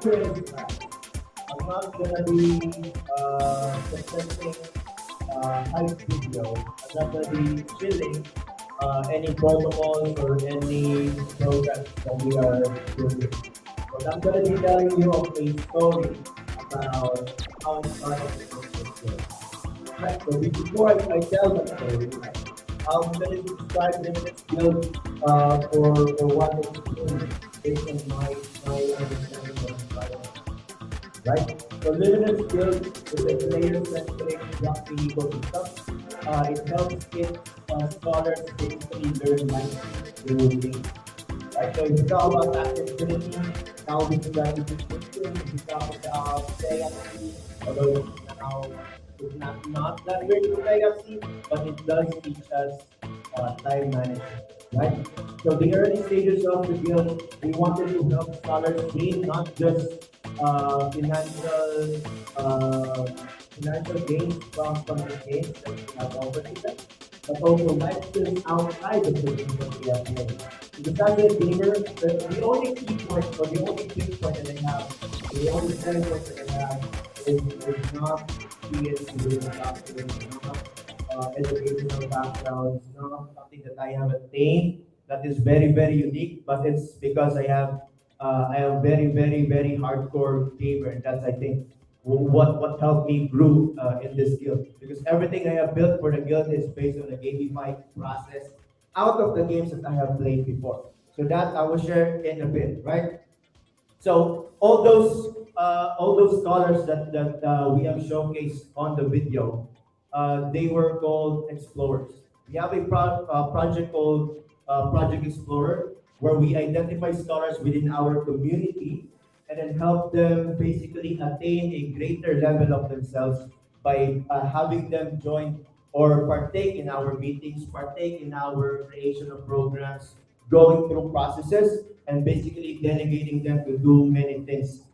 experience that. I'm not gonna be presenting hype video. I'm not gonna be chilling any protocols or any programs that we are doing. But I'm gonna be telling you of a story about how it started in this field. Right. So before I tell that story, I'm gonna describe Limitless Guild for what it's doing based on my understanding of the product. Right? So Limitless Guild is a player-centric blockchain ecosystem. It helps its scholars basically learn life through games. Right? So if you talk about accessibility, now we can dive into system. If you talk about legacy, although now it's not that great for legacy, but it does teach us time management. Right? So the early stages of the guild, we wanted to help scholars gain not just uh, financial uh, financial gains from the games that we have offered to them, but also life skills outside of the games that we have played. Because as a gamer, the only key point or the only big point that I have, the only selling point that I have is not PS2, it's not educational background, it's not something that I have attained that is very, very unique, but it's because I am very hardcore gamer, and that's I think what helped me grow in this guild. Because everything I have built for the guild is based on a gamified process out of the games that I have played before. So that I will share in a bit, right? So all those scholars that we have showcased on the video, they were called explorers. We have a project called Project Explorer, where we identify scholars within our community and then help them basically attain a greater level of themselves by having them join or partake in our meetings, partake in our creation of programs, going through processes, and basically delegating them to do many things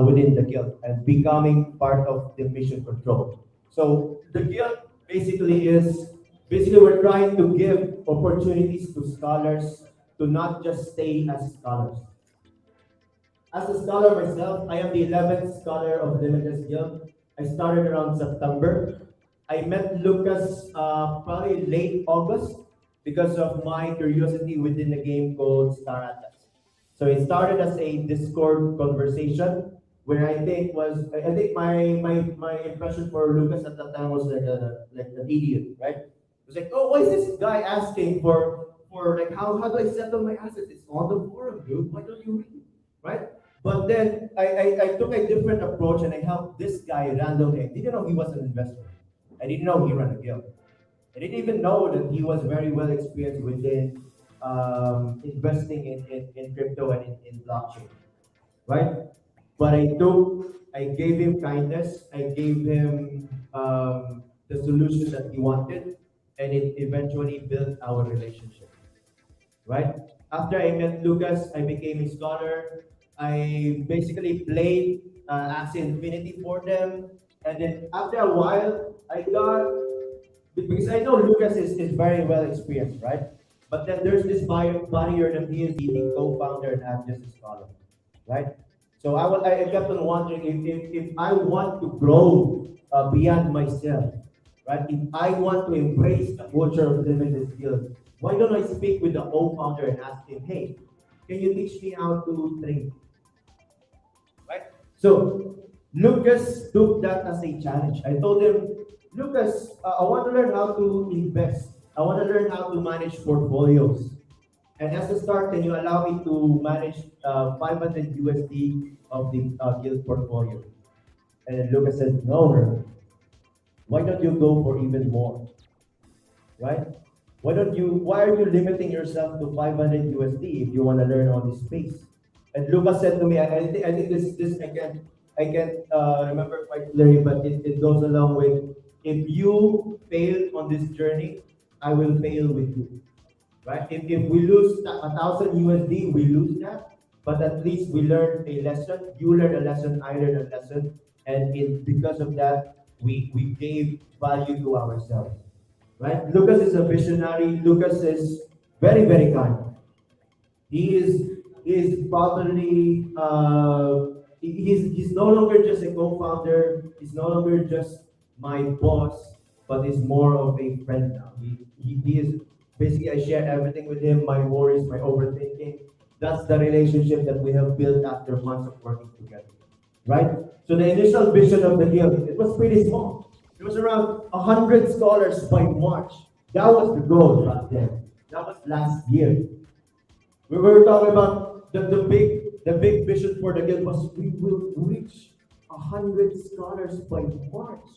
within the guild and becoming part of the mission control. So the guild basically we're trying to give opportunities to scholars to not just stay as scholars. As a scholar myself, I am the 11th scholar of Limitless Guild. I started around September. I met Lucas probably late August because of my curiosity within the game called Star Atlas. So it started as a Discord conversation where I think my impression for Lucas at that time was like an idiot, right? It was like, oh, why is this guy asking for like how do I settle my assets? It's on the forum, dude. Why don't you read it? Right? But then I took a different approach and I helped this guy randomly. I didn't know he was an investor. I didn't know he ran a guild. I didn't even know that he was very well experienced within investing in crypto and in blockchain, right? But I gave him kindness, I gave him the solution that he wanted, and it eventually built our relationship, right? After I met Lucas, I became a scholar. I basically played Axie Infinity for them. And then after a while, I got, because I know Lucas is very well experienced, right? But then there's this barrier that he is the co-founder and I'm just a scholar, right? So I kept on wondering if I want to grow beyond myself, right? If I want to embrace the culture of limited skills, why don't I speak with the co-founder and ask him, hey, can you teach me how to trade, right? So Lucas took that as a challenge. I told him, Lucas, I want to learn how to invest. I want to learn how to manage portfolios. And as a start, can you allow me to manage 500 USD of the guild portfolio? And then Lucas said, no, Herb. Why don't you go for even more? Right? Why are you limiting yourself to 500 USD if you want to learn on this space? And Lucas said to me, I think this I can't remember quite clearly, but it goes along with, if you fail on this journey, I will fail with you, right? If we lose 1,000 USD, we lose that, but at least we learn a lesson. You learn a lesson, I learn a lesson, and because of that, we gave value to ourselves, right? Lucas is a visionary. Lucas is very kind. He is probably he's no longer just a co-founder. He's no longer just my boss, but he's more of a friend now. He is basically, I share everything with him, my worries, my overthinking. That's the relationship that we have built after months of working together, right? So the initial vision of the guild, it was pretty small. It was around 100 scholars by March. That was the goal back then. That was last year. We were talking about the big vision for the guild was we will reach 100 scholars by March,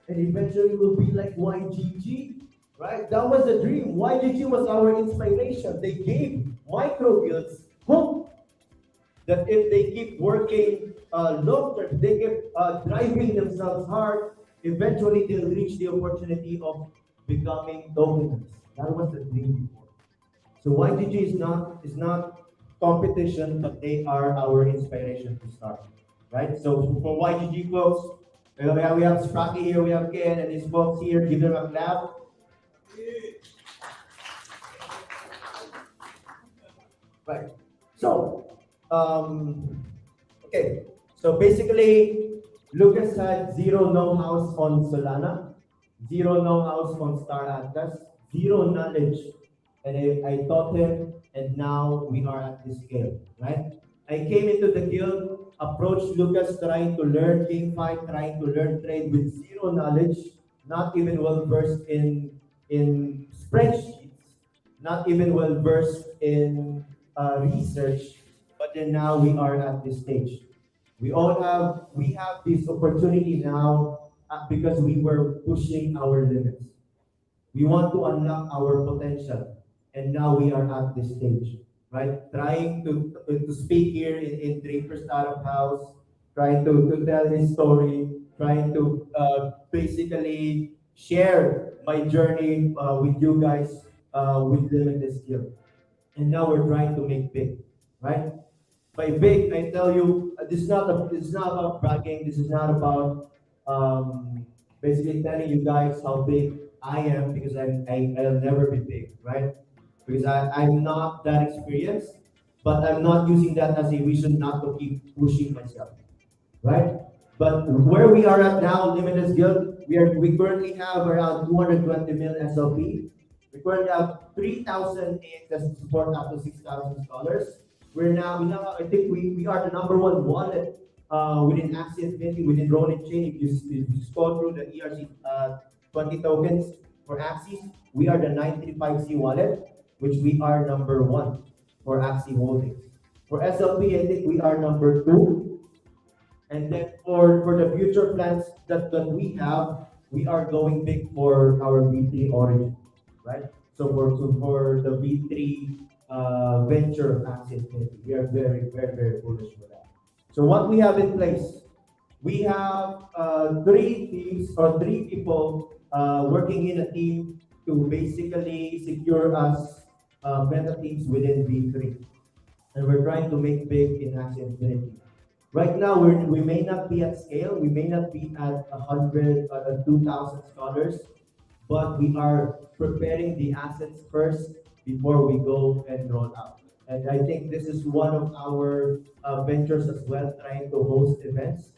and eventually we'll be like YGG, right? That was the dream. YGG was our inspiration. They gave micro guilds hope that if they keep working long term, they keep driving themselves hard, eventually they'll reach the opportunity of becoming dominants. That was the dream before. So YGG is not competition, but they are our inspiration to start, right? So for YGG folks, we have Sprocky here, we have Ken, and his folks here. Give them a clap. Right. So, okay. So basically, Lucas had zero know-hows on Solana, zero know-hows on Star Atlas, zero knowledge, and I taught him, and now we are at this scale, right? I came into the guild, approached Lucas trying to learn GameFi, trying to learn trade with zero knowledge, not even well versed in spreadsheets, not even well versed in research, but then now we are at this stage. We have this opportunity now because we were pushing our limits. We want to unlock our potential, and now we are at this stage, right? Trying to speak here in Draper Startup House, trying to tell his story, trying to basically share my journey with you guys with Limitless Guild. And now we're trying to make big, right? By big, I tell you, this is not about bragging. This is not about basically telling you guys how big I am because I'll never be big, right? Because I'm not that experienced, but I'm not using that as a reason not to keep pushing myself, right? But where we are at now, Limitless Guild, we currently have around 220 million SLP. We currently have 3,000 AXS to support up to 6,000 scholars. We now I think we are the number one wallet within Axie Infinity, within Ronin Chain. If you scroll through the ERC 20 tokens for Axie, we are the 935C wallet, which we are number one for Axie Holdings. For SLP, I think we are number two. And then for the future plans that we have, we are going big for our V3 origin, right? So for the V3 venture asset, we are very, very, very bullish for that. So what we have in place, we have three teams or three people working in a team to basically secure us meta teams within V3. And we're trying to make big in Axie Infinity. Right now, we may not be at scale, we may not be at 100, 2,000 scholars, but we are preparing the assets first before we go and roll out. And I think this is one of our ventures as well, trying to host events.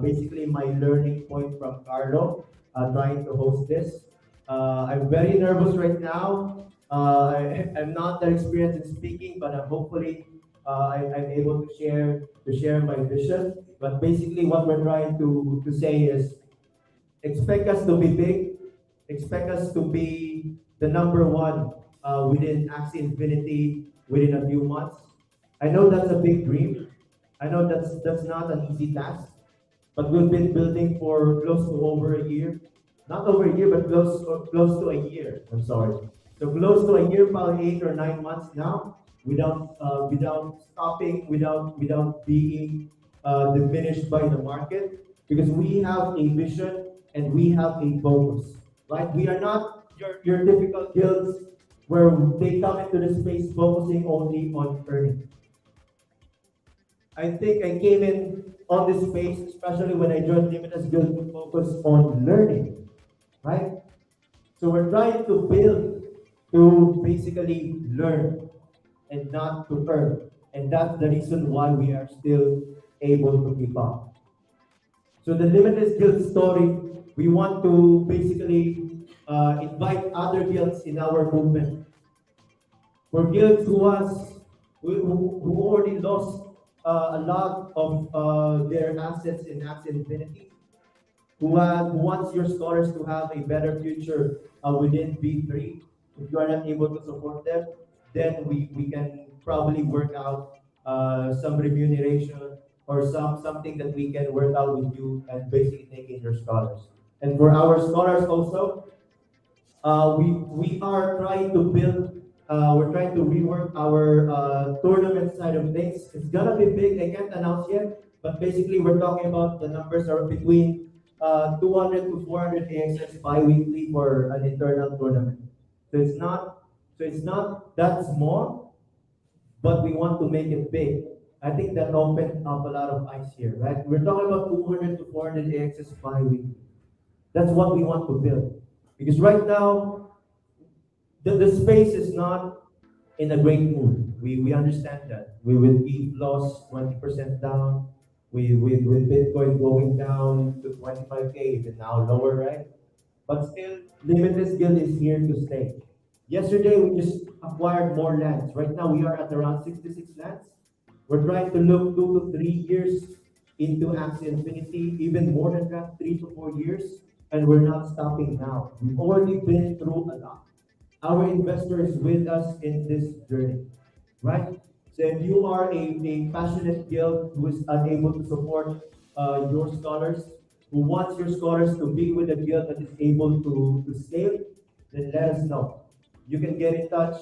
Basically, my learning point from Carlo, trying to host this. I'm very nervous right now. I'm not that experienced in speaking, but hopefully I'm able to share my vision. But basically, what we're trying to say is expect us to be big, expect us to be the number one within Axie Infinity within a few months. I know that's a big dream. I know that's not an easy task, but we've been building for close to over a year. Not over a year, but close to a year. I'm sorry. So close to a year, probably 8 or 9 months now, without stopping, without being diminished by the market, because we have a vision and we have a focus. Right? We are not your typical guilds where they come into the space focusing only on earning. I think I came in on this space, especially when I joined Limitless Guild, to focus on learning, right? So we're trying to build to basically learn and not to earn. And that's the reason why we are still able to keep up. So the Limitless Guild story, we want to basically invite other guilds in our movement. For guilds who already lost a lot of their assets in Axie Infinity, who wants your scholars to have a better future within B3. If you are not able to support them, then we can probably work out some remuneration or something that we can work out with you and basically take in your scholars. And for our scholars also, we are trying to build, we're trying to rework our tournament side of things. It's gonna be big. I can't announce yet, but basically we're talking about the numbers are between 200 to 400 AXS bi-weekly for an internal tournament. So it's not that small, but we want to make it big. I think that opened up a lot of eyes here, right? We're talking about 200 to 400 AXS bi-weekly. That's what we want to build. Because right now, the space is not in a great mood. We understand that. We will ETH lost 20% down. With Bitcoin going down to 25K, even now lower, right? But still, Limitless Guild is here to stay. Yesterday, we just acquired more lands. Right now, we are at around 66 lands. We're trying to look 2 to 3 years into Axie Infinity, even more than that, 3 to 4 years, and we're not stopping now. We've already been through a lot. Our investor is with us in this journey, right? So if you are a passionate guild who is unable to support your scholars, who wants your scholars to be with a guild that is able to scale, then let us know. You can get in touch.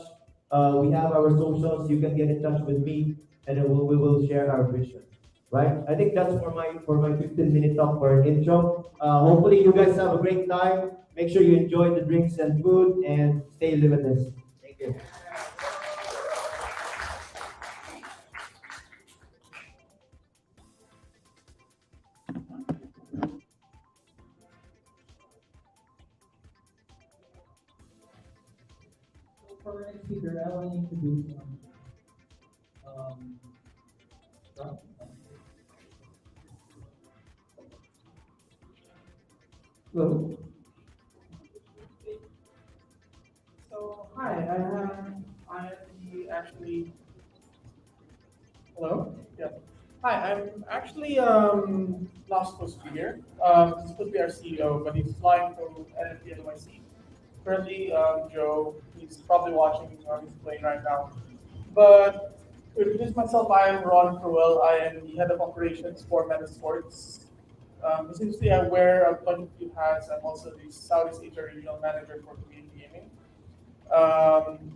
We have our socials. You can get in touch with me, and then we will share our vision. Right? I think that's for my 15-minute talk for an intro. Hopefully, you guys have a great time. Make sure you enjoy the drinks and food, and stay limitless. Thank you. For the next speaker, I want to introduce um, Rob. Hello. So hi, I am the actually hello. Yeah. Hi, I'm actually not supposed to be here. He's supposed to be our CEO, but he's flying from NFP NYC. Currently, Joe, he's probably watching on his plane right now. But to introduce myself, I am Ron Crowell. I am the head of operations for MetaSports. Essentially, I wear a bunch of few hats. I'm also the Southeast Asia regional manager for community gaming. Um,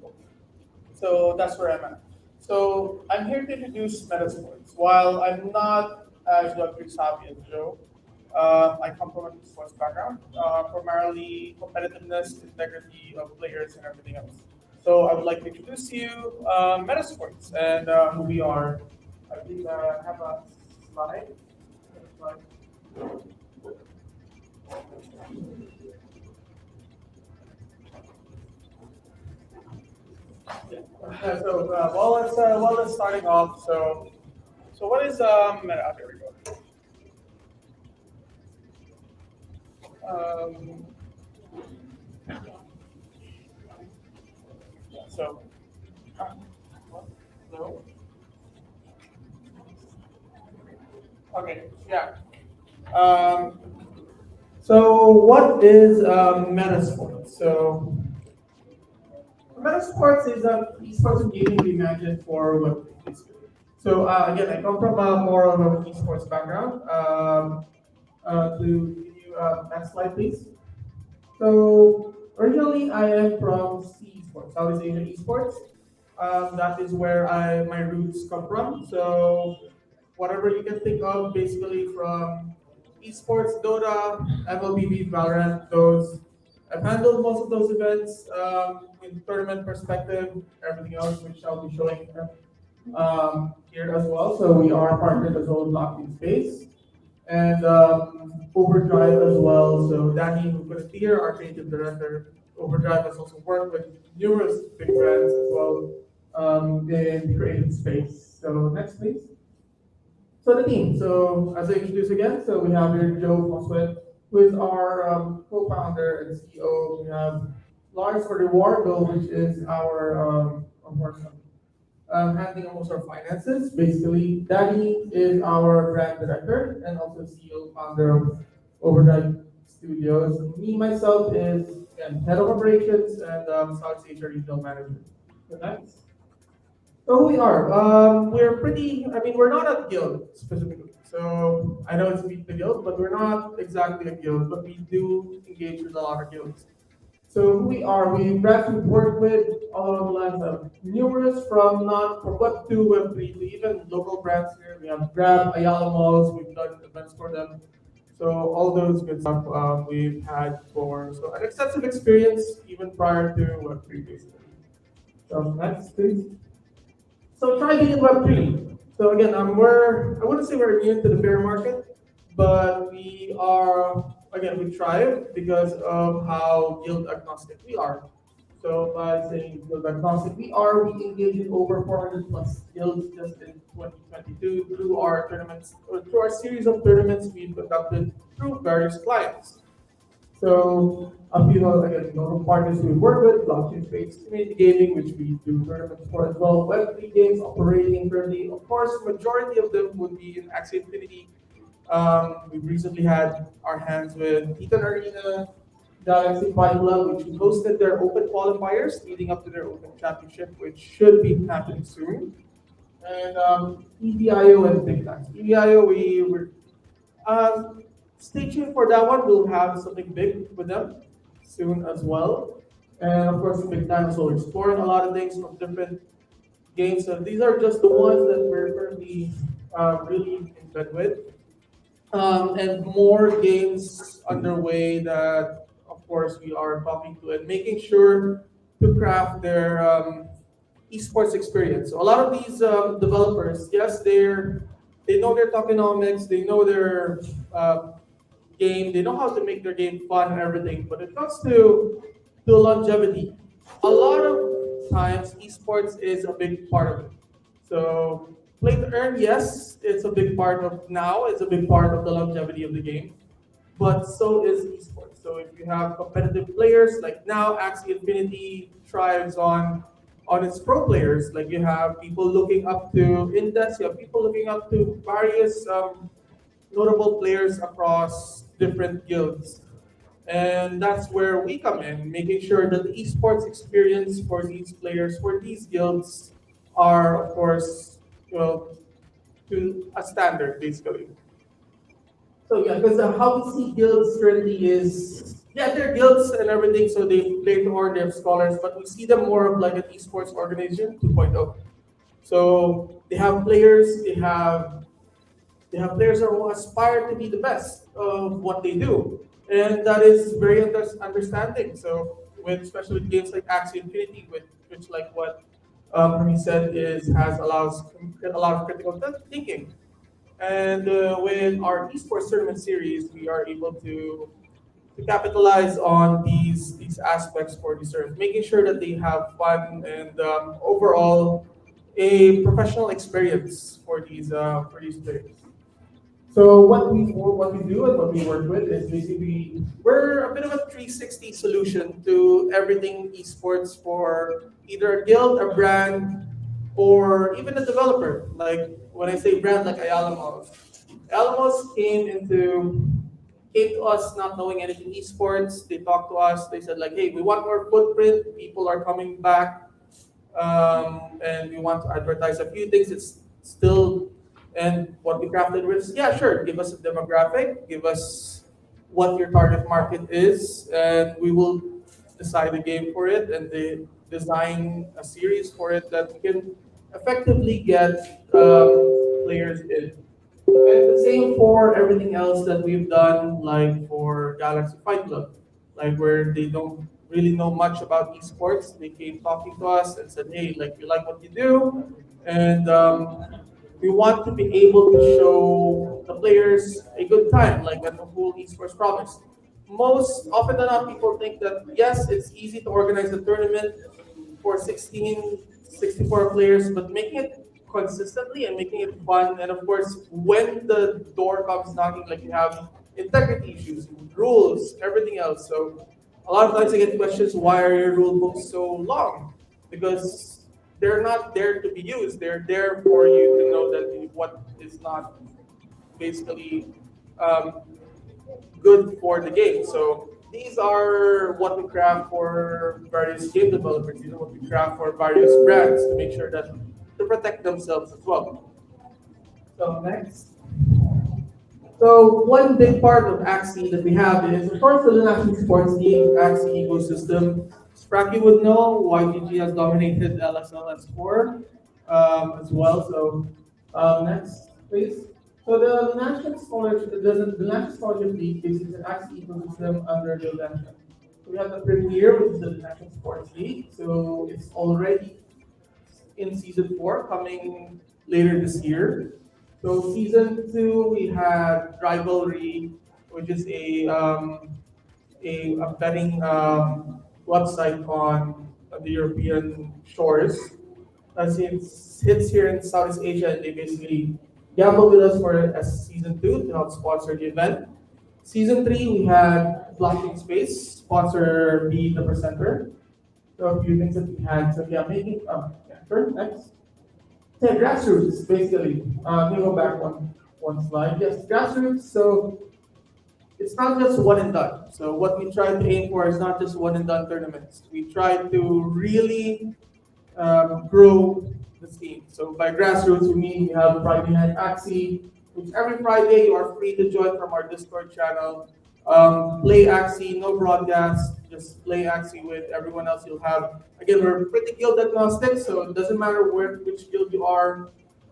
so that's where I'm at. So I'm here to introduce MetaSports. While I'm not as rugby savvy as Joe, I come from a sports background, primarily competitiveness, integrity of players, and everything else. So I would like to introduce you MetaSports and who we are. I think I have a slide. Yeah. While it's starting off, so what is Meta? There we go. Um, so, no. Okay, yeah. Um, so what is MetaSports? So MetaSports is a esports and gaming reimagined for what it is. So again, I come from a more of an esports background. To give you next slide, please. So originally, I am from C Esports, Southeast Asia Esports. That is where my roots come from. So whatever you can think of, basically from esports, Dota, MLBB, Valorant, those. I've handled most of those events in tournament perspective, everything else, which I'll be showing here as well. So we are partnered as well with BlockchainSpace and Overdrive as well. So Danny, who couldn't be here, our creative director, Overdrive has also worked with numerous big brands as well in the creative space. So next, please. So the team. So as I introduce again, so we have here Joe Foswet, who is our co-founder and CEO. We have Lars Eduardo, which is our of course handling almost our finances. Basically, Danny is our brand director and also CEO founder of Overdrive Studios. Me myself is again head of operations and South Asia regional manager. So next. So who we are? We're pretty. I mean, we're not a guild specifically. So I know it's Meet the Guild, but we're not exactly a guild. But we do engage with a lot of guilds. So who we are? We brands we've worked with all along the lines of numerous from Web 2, Web 3 to even local brands here. We have Grab, Ayala Malls. We've done events for them. So all those good stuff we've had for so an extensive experience even prior to Web 3 basically. So next, please. So try being in Web3. So again, I wouldn't say we're immune to the bear market, but we are, again, we thrive because of how guild agnostic we are. So by saying guild agnostic we engage in over 400 plus guilds just in 2022 through our tournaments, or through our series of tournaments we've conducted through various clients. So a few again, partners we work with, BlockchainSpace Community Gaming, which we do tournaments for as well, Web3 games operating currently. Of course, majority of them would be in Axie Infinity. We've recently had our hands with Titan Arena, Galaxy Fight Club, which hosted their open qualifiers leading up to their open championship, which should be happening soon. And EVIO and PDAX. EVIO, we were stay tuned for that one. We'll have something big with them soon as well. And of course, Big Time, so we're exploring a lot of things from different games. So these are just the ones that we're currently really in bed with. And more games underway that, of course, we are talking to and making sure to craft their esports experience. So a lot of these developers, yes, they know their tokenomics, they know their game, they know how to make their game fun and everything. But it comes to longevity. A lot of times, esports is a big part of it. So play to earn, yes, it's a big part of now. It's a big part of the longevity of the game. But so is esports. So if you have competitive players like now, Axie Infinity thrives on its pro players. Like you have people looking up to Index, you have people looking up to various notable players across different guilds. And that's where we come in, making sure that the esports experience for these players, for these guilds, are of course, well, to a standard basically. So yeah, because how we see guilds currently is yeah, they're guilds and everything, so they play to earn their scholars, but we see them more of like an esports organization 2.0. So they have players who aspire to be the best of what they do, and that is very understanding. So with especially with games like Axie Infinity, which like what he said is has allows a lot of critical thinking. And with our esports tournament series, we are able to capitalize on these aspects for these tournaments, making sure that they have fun and overall a professional experience for these players. So what we do and what we work with is basically we're a bit of a 360 solution to everything esports for either a guild, a brand, or even a developer. Like when I say brand, like Ayala Malls. Ayala Malls came to us not knowing anything esports. They talked to us. They said like, hey, we want more footprint. People are coming back, and we want to advertise a few things. It's still and what we crafted was yeah, sure. Give us a demographic. Give us what your target market is, and we will decide a game for it and they design a series for it that can effectively get players in. And the same for everything else that we've done, like for Galaxy Fight Club, like where they don't really know much about esports. They came talking to us and said, "Hey, like we like what you do, and we want to be able to show the players a good time, like at the whole esports promise." Most often than not, people think that yes, it's easy to organize a tournament for 16, 64 players, but making it consistently and making it fun. And of course, when the door comes knocking, like you have integrity issues, rules, everything else. So a lot of times I get questions, why are your rule books so long? Because they're not there to be used. They're there for you to know that what is not basically um, good for the game. So these are what we craft for various game developers. These are what we craft for various brands to make sure that to protect themselves as well. So next. So one big part of Axie that we have is, of course, the National Sports League Axie ecosystem. Spracky would know YGG has dominated LSL and Sport as well. So next, please. So the National Scholarship, the National Scholarship League is an Axie ecosystem under the National. So we have the Premier, which is the National Sports League. So it's already in season four, coming later this year. So season two, we had Rivalry, which is a betting website on the European shores. As it hits here in Southeast Asia, and they basically gambled with us for as season two to help sponsor the event. Season three, we had BlockchainSpace sponsor Be the Presenter. So a few things that we had. So yeah, making yeah, sure, next. Yeah, grassroots basically. Let me go back one slide. Yes, grassroots. So it's not just one and done. So what we try to aim for is not just one and done tournaments. We try to really grow the scene. So by grassroots, we mean we have Friday Night Axie, which every Friday you are free to join from our Discord channel. Play Axie, no broadcast, just play Axie with everyone else you'll have. Again, we're pretty guild agnostic, so it doesn't matter which guild you are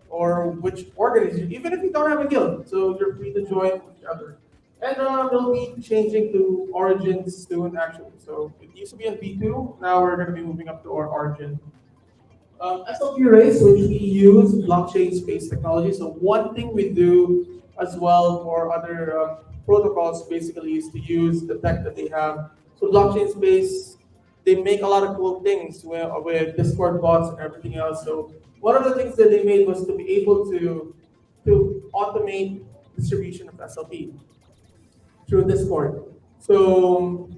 or which organization, even if you don't have a guild. So you're free to join each other. And we'll be changing to Origins soon, actually. So it used to be in V2, now we're going to be moving up to our Origin. SLP race, which we use blockchain space technology. So one thing we do as well for other protocols basically is to use the tech that they have. So blockchain space, they make a lot of cool things with Discord bots and everything else. So one of the things that they made was to be able to automate distribution of SLP through Discord. So,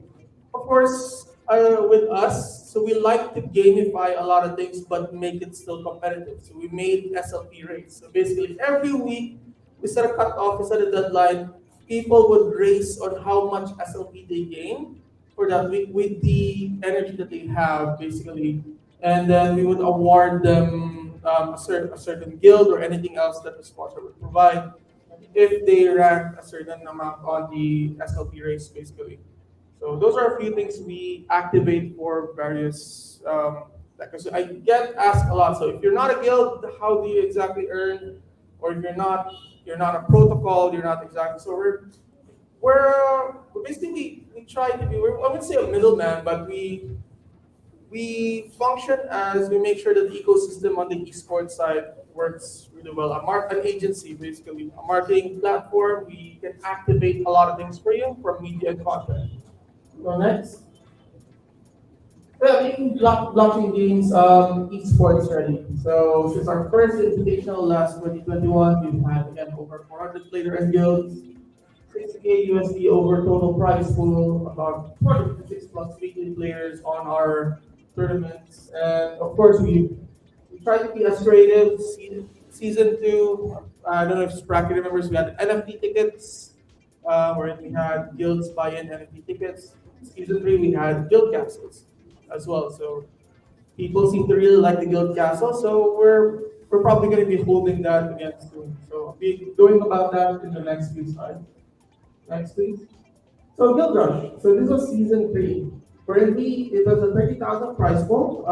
of course, with us, so we like to gamify a lot of things, but make it still competitive. So we made SLP race. So basically, every week we set a cutoff, we set a deadline. People would race on how much SLP they gain for that week with the energy that they have, basically, and then we would award them a certain guild or anything else that the sponsor would provide if they rank a certain amount on the SLP race, basically. So those are a few things we activate for various. Because I get asked a lot. So if you're not a guild, how do you exactly earn? Or if you're not a protocol. You're not exactly. So we're basically we try to be. I wouldn't say a middleman, but we function as we make sure that the ecosystem on the esports side works really well. An agency, basically, a marketing platform. We can activate a lot of things for you from media and content. So next. Well, in blockchain games, esports ready. So since our first invitational last 2021, we've had again over 400 player and guilds, 60K USD over total prize pool, about 46 plus weekly players on our tournaments, and of course we try to be as creative. Season two, I don't know if Spracky remembers, we had NFT tickets, where we had guilds buy in NFT tickets. Season three, we had guild castles as well. So people seem to really like the guild castle. So we're probably going to be holding that again soon. So I'll be going about that in the next few slides. Next, please. So Guild Rush. So this was season three. Currently, it was a 30,000 prize pool,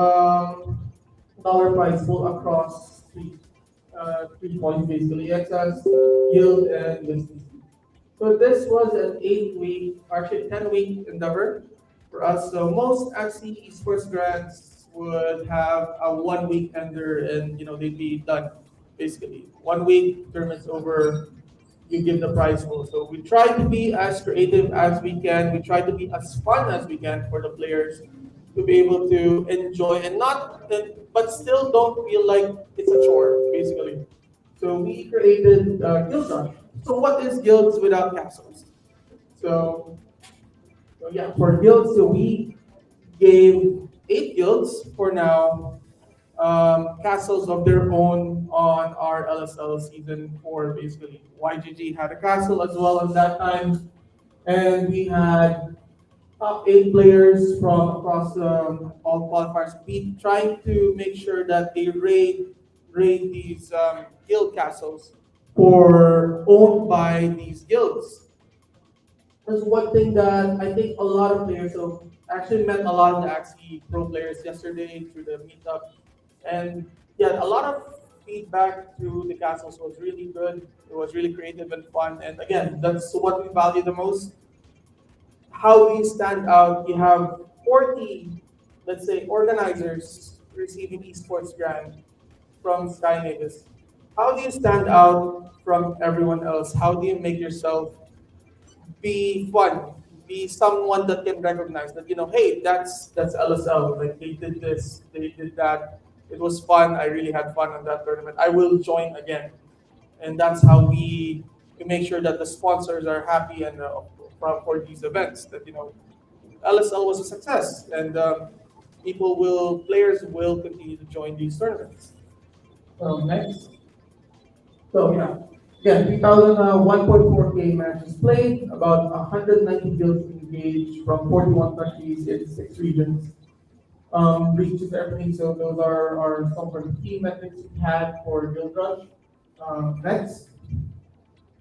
dollar prize pool across three points basically: excess, yield, and USDC. So this was an 8 week, actually 10 week endeavor for us. So most actually esports grants would have a 1 week ender, and they'd be done basically. 1 week, tournament's over, you give the prize pool. So we try to be as creative as we can. We try to be as fun as we can for the players. to be able to enjoy and but still don't feel like it's a chore, basically. So we created Guild Rush. So what is guilds without castles? So, so yeah, for guilds, so we gave 8 guilds for now castles of their own on our LSL season 4. Basically, YGG had a castle as well at that time, and we had top 8 players from across all qualifiers. We trying to make sure that they raid these guild castles for owned by these guilds. That's one thing that I think a lot of players. So actually met a lot of the Axie pro players yesterday through the meetup, and yeah, a lot of feedback through the castles was really good. It was really creative and fun, and again, that's what we value the most. How do you stand out? You have 40, let's say, organizers receiving esports grant from Sky Navis. How do you stand out from everyone else? How do you make yourself be fun, be someone that can recognize that hey, that's LSL. Like they did this, they did that. It was fun. I really had fun on that tournament. I will join again, and that's how we make sure that the sponsors are happy and for these events. That LSL was a success, and players will continue to join these tournaments. Next. So yeah, again, 1.4K matches played, about 190 guilds engaged from 41 countries in 6 regions. Reaches everything. So those are some of the key metrics we had for Guild Rush. Next.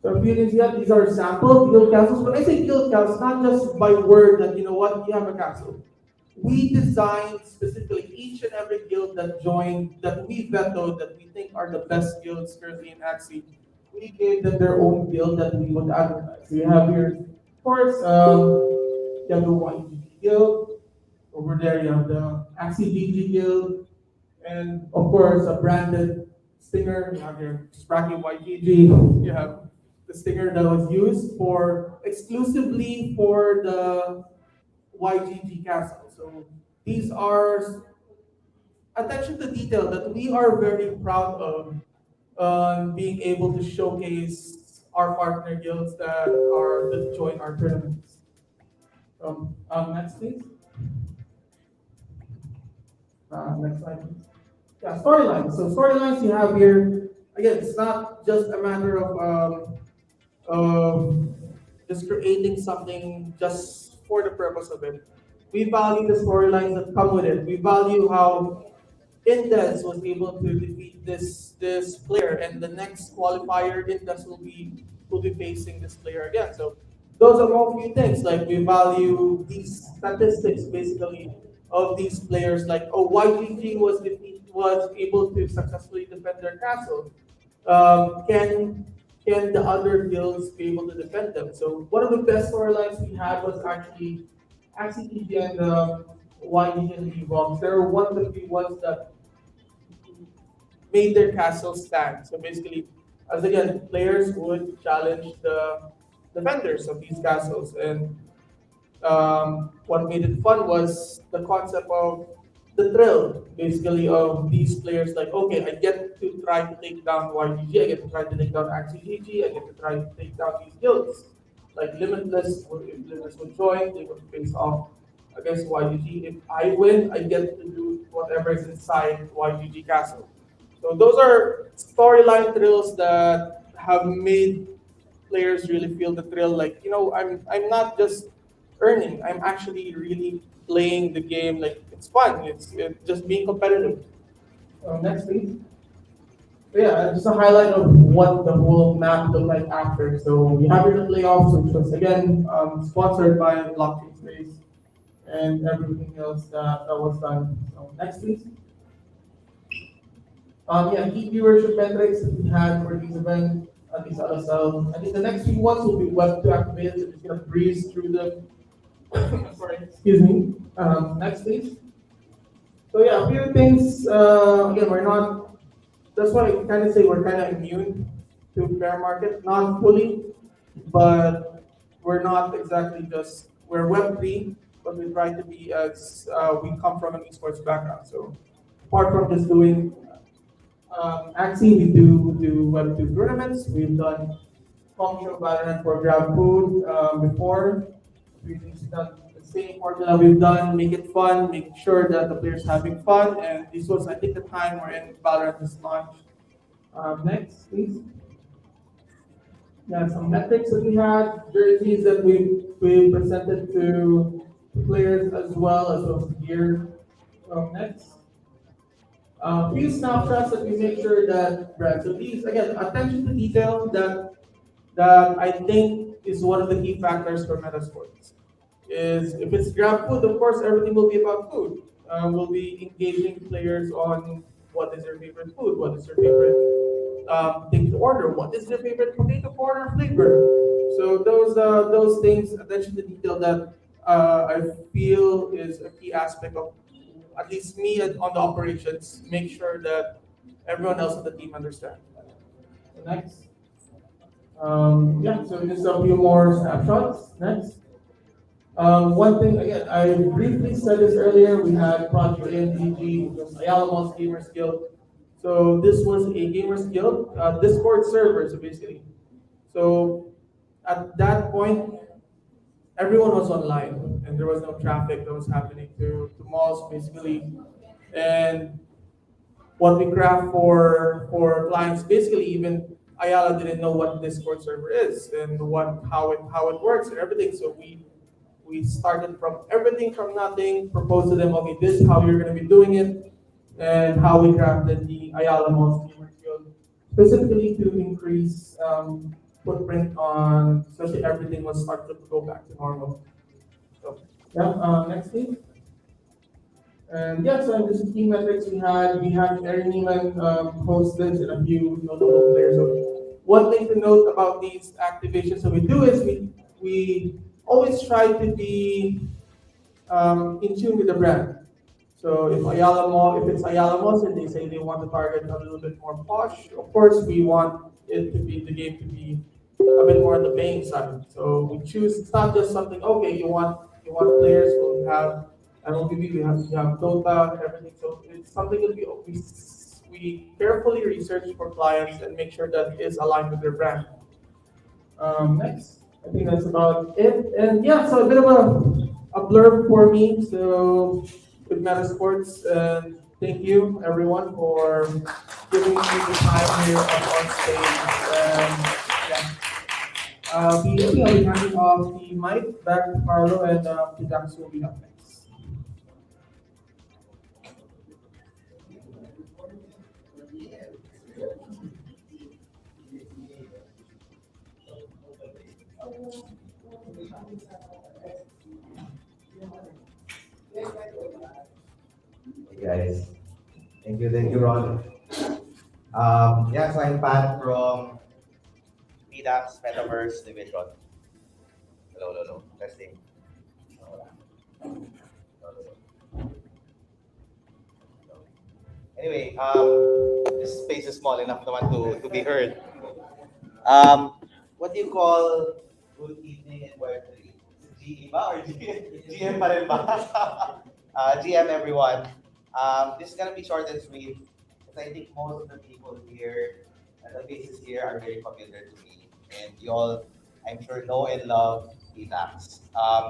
So if you can see that these are sample guild castles. When I say guild castles, not just by word that you have a castle. We designed specifically each and every guild that joined, that we vetoed, that we think are the best guilds currently in Axie. We gave them their own guild that we would advertise. So you have here, of course, you have the YGG guild. Over there, you have the Axie GG guild, and of course, a branded stinger. You have your Spracky YGG. You have the sticker that was used for exclusively for the YGG castle. So these are attention to detail that we are very proud of being able to showcase our partner guilds that join our tournaments. Next please. Next slide please. Yeah, storylines. So storylines you have here. Again, it's not just a matter of just creating something just for the purpose of it. We value the storylines that come with it. We value how Indes was able to defeat this player, and the next qualifier Indes will be facing this player again. So those are all few things. Like we value these statistics basically of these players. Like YGG was able to successfully defend their castle. Can the other guilds be able to defend them? So one of the best storylines we had was actually TG and YG and Evox. They were one of the few ones that made their castle stand. So basically, as again, players would challenge the defenders of these castles, and what made it fun was the concept of the thrill, basically, of these players. Like, okay, I get to try to take down YGG, I get to try to take down AxiGG, I get to try to take down these guilds. Like Limitless, if Limitless would join, they would face off against YGG. If I win, I get to do whatever is inside YGG Castle. So those are storyline thrills that have made players really feel the thrill. Like I'm not just earning. I'm actually really playing the game. Like it's fun. It's just being competitive. Next, please. So yeah, just a highlight of what the whole map looked like after. So we have here the playoffs, which was again sponsored by BlockchainSpace and everything else that was done. So next, please. Yeah, key viewership metrics that we had for these events, these LSL. I think the next few ones will be web to activate. So just gonna breeze through them. Sorry, excuse me. Next, please. So yeah, a few things. Again, we're not. That's why I kind of say we're kind of immune to bear market, not fully, but we're not exactly just. We're Web3. but we try to be as we come from an esports background. So apart from just doing Axie, we do Web2 tournaments. We've done functional Valorant for Grab Food before. We've done the same formula we've done, make it fun, make sure that the players having fun. And this was, I think, the time wherein Valorant is launched. Next, please. Yeah, some metrics that we had, jerseys that we presented to players as well as gear. Next. Few snapshots that we make sure that Brad. So these again, attention to detail that I think is one of the key factors for MetaSports. Is if it's grab food, of course everything will be about food. We'll be engaging players on what is their favorite food, what is their favorite thing to order, what is their favorite potato corner flavor. So those things, attention to detail that I feel is a key aspect of at least me on the operations. Make sure that everyone else on the team understands. Next. Yeah, so just a few more snapshots. Next. One thing, again, I briefly said this earlier, we had Project AMDG, which was Ayala Gamers Guild. So this was a Gamers Guild, Discord server, so basically. So at that point, everyone was online and there was no traffic that was happening to malls basically. And what we craft for clients. Basically, even Ayala didn't know what Discord server is and how it works and everything. So we started from everything from nothing, proposed to them, okay, this is how you're gonna be doing it, and how we crafted the Ayala Malls Gamer Guild, specifically to increase footprint on, especially everything was started to go back to normal. So yeah, next please. And yeah, so just the key metrics we had Aaron Neiman hosted and a few notable players. So one thing to note about these activations that we do is we always try to be in tune with the brand. So if it's Ayala Malls and they say they want to target a little bit more posh, of course we want the game to be a bit more on the paying side. So we choose, it's not just something, okay, you want players who have MLBB, we have Dota, everything. So it's something that we carefully research for clients and make sure that it is aligned with their brand. Next, I think that's about it. And yeah, so a bit of a blurb for me. So with MetaSports, and thank you everyone for giving me the time here on stage. Yeah, I'll be handing off the mic back to Carlo, and PDAX will be up next. Hey guys, thank you, Ron. Yeah, so I'm Pat from PDAX Metaverse Division. Hello, hello, hello. Testing. Hello, hello. Anyway, this space is small enough naman to be heard. What do you call good evening in Web3? GE ba or GM pa rin ba? GM everyone. This is gonna be short and sweet because I think most of the people here and the faces here are very familiar to me, and you all, I'm sure, know and love PDAX.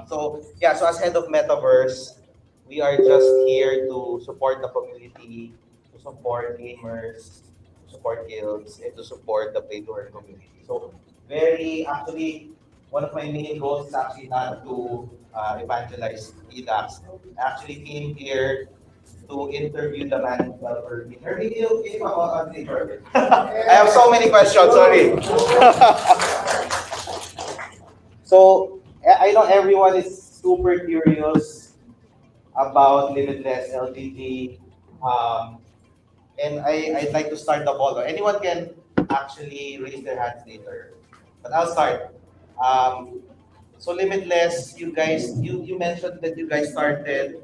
So as head of Metaverse, we are just here to support the community, to support gamers, to support guilds, and to support the play to earn community. So very actually, one of my main goals is actually not to evangelize PDAX. I actually came here to interview the man developer. I have so many questions, sorry. So I know everyone is super curious about Limitless LGG. And I'd like to start the ball. Anyone can actually raise their hands later. But I'll start. So Limitless, you mentioned that you guys started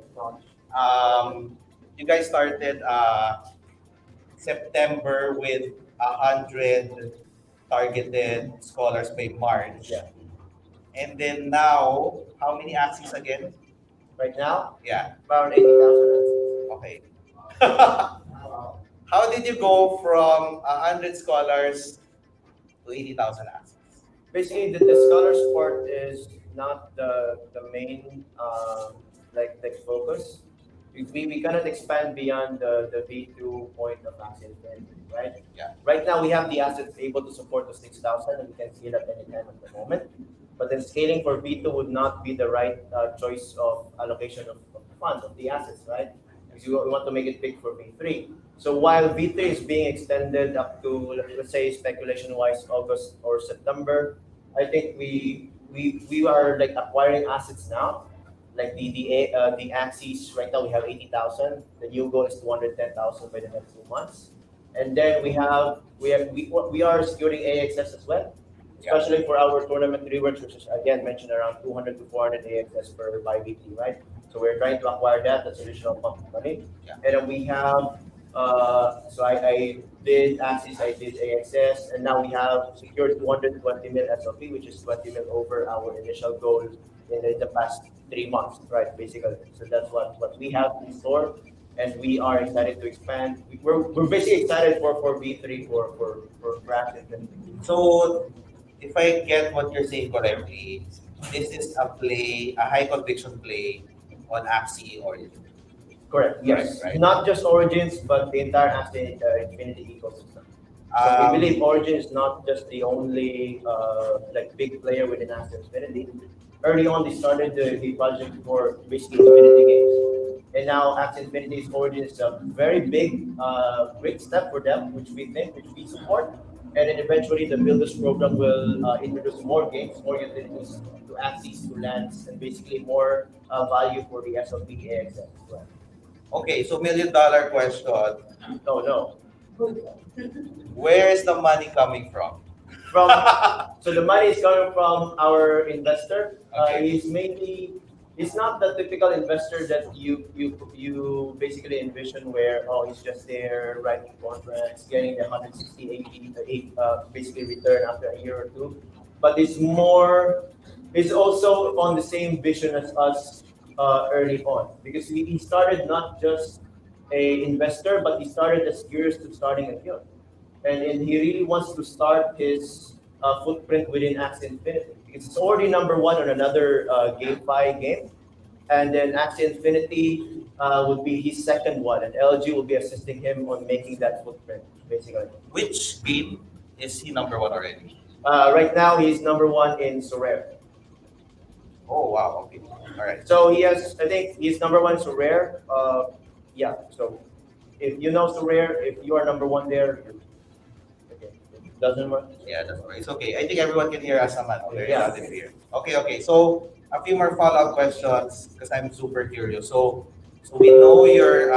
September with 100 targeted scholars by March. Yeah. And then now, how many axes again? right now, Yeah. around 80,000. Okay. How did you go from 100 scholars to 80,000 assets? Basically, the scholar sport is not the main like focus. We cannot expand beyond the V2 point of access management, right? Yeah. Right now, we have the assets able to support the 6,000, and we can scale at any time at the moment. But then scaling for V2 would not be the right choice of allocation of funds, of the assets, right? Because we want to make it big for V3. So while V3 is being extended up to, let's say, speculation-wise, August or September, I think we are like acquiring assets now, like the Axis right now we have 80,000. The new goal is 210,000 by the next 2 months, and then we are securing AXS as well, Yeah. especially for our tournament rewards, which is again mentioned around 200 to 400 AXS per bi-weekly, right? So we're trying to acquire that. That's additional pump of money, Yeah. and then we have. I did Axis, I did AXS, and now we have secured 220 mil SLP, which is 20 mil over our initial goal in the past 3 months, right? Basically, so that's what we have in store, and we are excited to expand. We're basically excited for V3 for Craft and So, if I get what you're saying correctly, this is a high conviction play on Axie Origin. correct. Yes, Correct, right? not just Origins, but the entire Axie Infinity ecosystem. So we believe Origin is not just the only like big player within Axie Infinity. Early on, they started the project for basically Infinity games, and now Axie Infinity's Origin is a very big, great step for them, which we support. And then eventually, the Builders program will introduce more games, more utilities to access to lands, and basically more value for the SLP AXS as well. Okay, so $1 million question. No, no. Where is the money coming from? From so the money is coming from our investor. Okay. He's not the typical investor that you basically envision where he's just there writing contracts, getting the 160, 80, basically return after a year or two. But it's also on the same vision as us early on, because he started not just a investor, but he started as curious to starting a guild, and he really wants to start his footprint within Axie Infinity because it's already number one on another GameFi game, and then Axie Infinity would be his second one, and LG will be assisting him on making that footprint basically. Which game is he number one already? Right now, he's number one in Sorare. Oh, wow. Okay. All right. So I think he's number one in Sorare. Yeah. So if you know Sorare, if you are number one there, okay. It doesn't work. Yeah, that's right. It's okay. I think everyone can hear us naman. Very Yeah. loud and clear. Okay, okay. So, a few more follow-up questions because I'm super curious. So we know you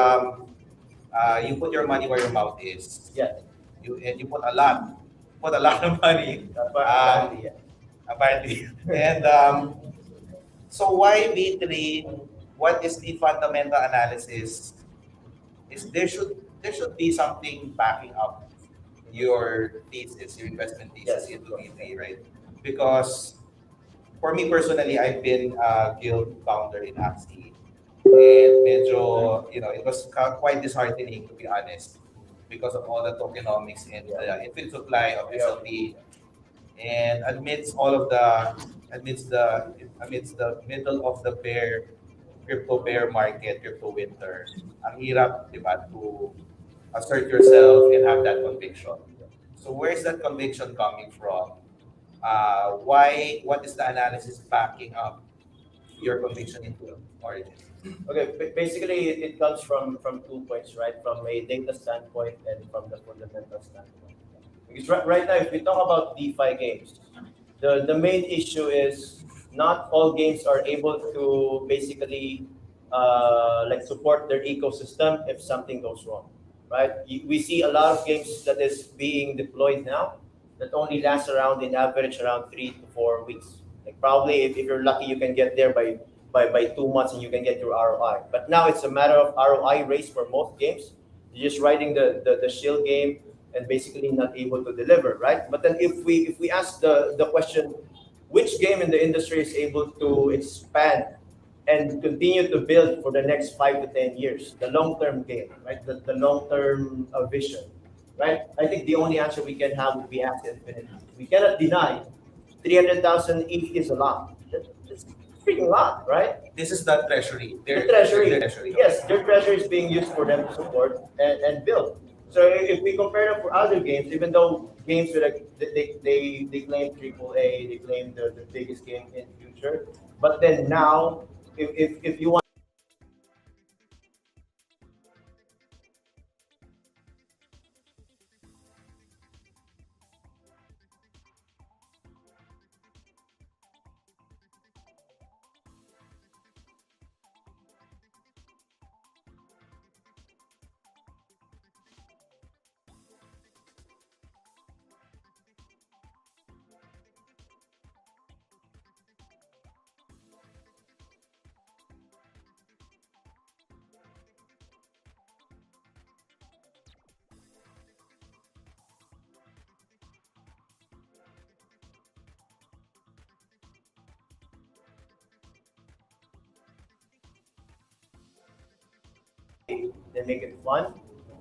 put your money where your mouth is. Yeah. You put a lot of money. Apparently, yeah. Apparently. And so why V3? What is the fundamental analysis? Is there should be something backing up your thesis, your investment thesis Yes. into V3, right? Because for me personally, I've been a guild founder in Axie, and medyo, it was quite disheartening to be honest, because of all the tokenomics and the infinite supply of SLP. And amidst the middle of the crypto bear market, crypto winter, ang hirap, di ba, to assert yourself and have that conviction. So where's that conviction coming from? What is the analysis backing up your conviction into Origin? Okay, basically it comes from 2 points, right? From a data standpoint and from the fundamental standpoint. Because right now, if we talk about DeFi games, the main issue is not all games are able to basically like support their ecosystem if something goes wrong, right? We see a lot of games that is being deployed now that only lasts around in average around 3 to 4 weeks. Like probably if you're lucky, you can get there by 2 months and you can get your ROI. But now it's a matter of ROI race for most games. You're just riding the shield game and basically not able to deliver, right? But then if we ask the question, which game in the industry is able to expand and continue to build for the next 5 to 10 years, the long-term game, right? The long-term vision, right? I think the only answer we can have would be Axie Infinity. We cannot deny 300,000 each is a lot. That's freaking a lot, right? This is the treasury. The treasury, Their treasury. yes, their treasury is being used for them to support and build. So if we compare them for other games, even though games with like they claim AAA, they claim the biggest game in future, but then now if you want they make it fun,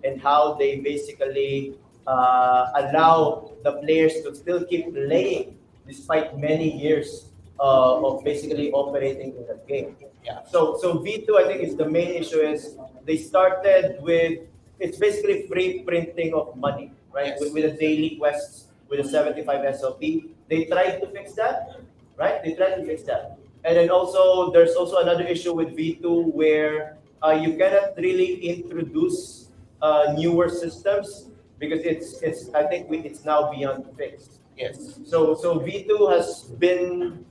and how they basically allow the players to still keep playing despite many years of basically operating in the game. Yeah. So V2, I think is the main issue is they started with it's basically free printing of money, right? Yes. With the daily quests, with the 75 SLP. They tried to fix that, right? They tried to fix that. And then also, there's also another issue with V2 where you cannot really introduce newer systems because it's I think it's now beyond fixed. Yes. So V2 has been,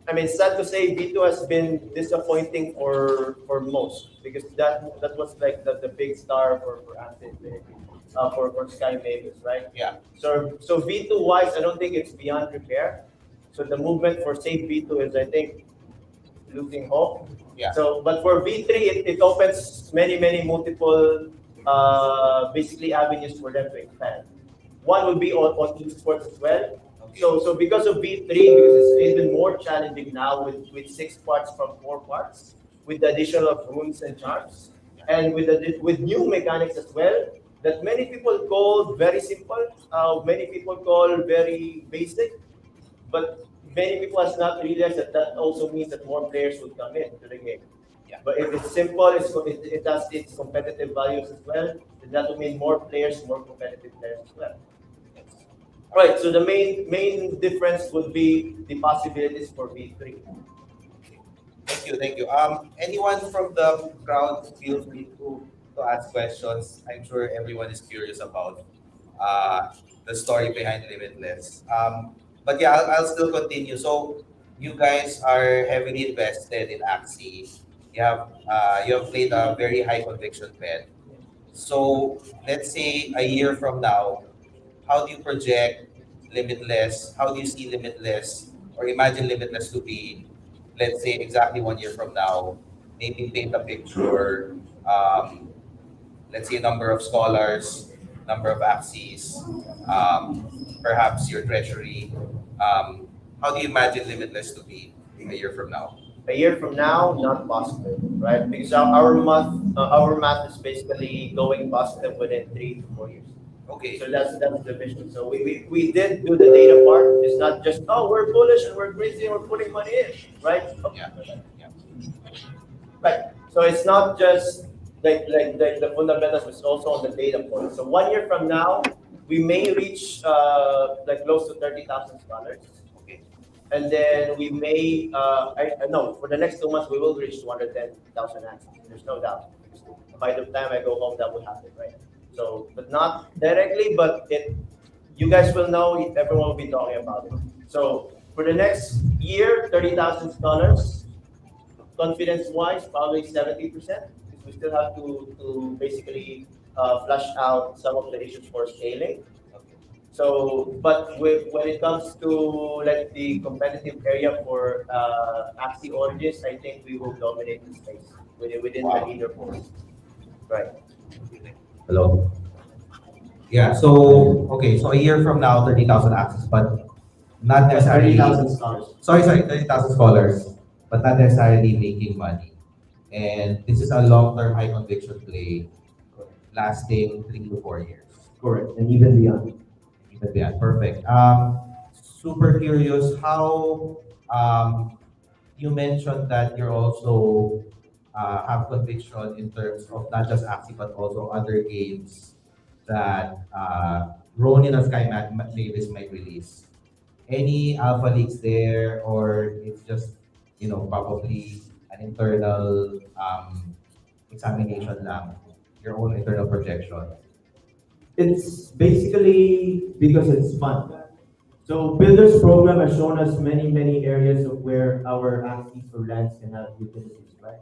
I mean, sad to say, V2 has been disappointing for most because that was like the big star for Axie Infinity, for Sky Mavis, right? Yeah. So V2 wise, I don't think it's beyond repair. So the movement for Save V2 is, I think, losing hope. Yeah. So, but for V3, it opens many multiple basically avenues for them to expand. One would be on esports as well. Okay. So because of V3, because it's even more challenging now with 6 parts from 4 parts, with the addition of runes and charms, and with new mechanics as well, that many people call very simple, many people call very basic, but many people has not realized that also means that more players will come into the game. Yeah. But if it's simple, it has its competitive values as well. Then that will mean more players, more competitive players as well. Right. So the main difference would be the possibilities for V3. Thank you. Anyone from the crowd, feel free to ask questions. I'm sure everyone is curious about the story behind Limitless. But yeah, I'll still continue. So you guys are heavily invested in Axie. You have played a very high conviction bet. So let's say a year from now, how do you project Limitless? How do you see Limitless, or imagine Limitless to be, let's say exactly 1 year from now? Maybe paint a picture. Let's say number of scholars, number of Axies, perhaps your treasury. How do you imagine Limitless to be a year from now? A year from now, not positive, right? Because our math is basically going positive within 3 to 4 years. Okay. So that's the vision. So we did do the data part. It's not just we're bullish and we're crazy and we're putting money in, right? Yeah. Yeah. Right. So it's not just like the fundamentals, it's also on the data point. So 1 year from now, we may reach like close to 30,000 scholars. Okay. And then we may, I know for the next 2 months, we will reach 210,000 access. There's no doubt. Because by the time I go home, that will happen, right? So, but not directly, but you guys will know, everyone will be talking about it. So for the next year, 30,000 scholars, confidence-wise, probably 70%, because we still have to basically flush out some of the issues for scaling. So, but when it comes to like the competitive area for Axie Origins, I think we will dominate the space within the leaderboard. Right. Hello. Yeah. So okay. So a year from now, 30,000 access, but not necessarily. 30,000 scholars. Sorry. 30,000 scholars. but not necessarily making money. And this is a long-term high conviction play lasting 3 to 4 years. Correct, and even beyond. Even beyond. Perfect. Super curious how you mentioned that you're also have conviction in terms of not just Axie but also other games that Ronin or Mavis might release. Any alpha leaks there, or it's just probably an internal examination lang, your own internal projection. It's basically because it's fun. So Builders Program has shown us many areas of where our axes or lands can have utilities, right?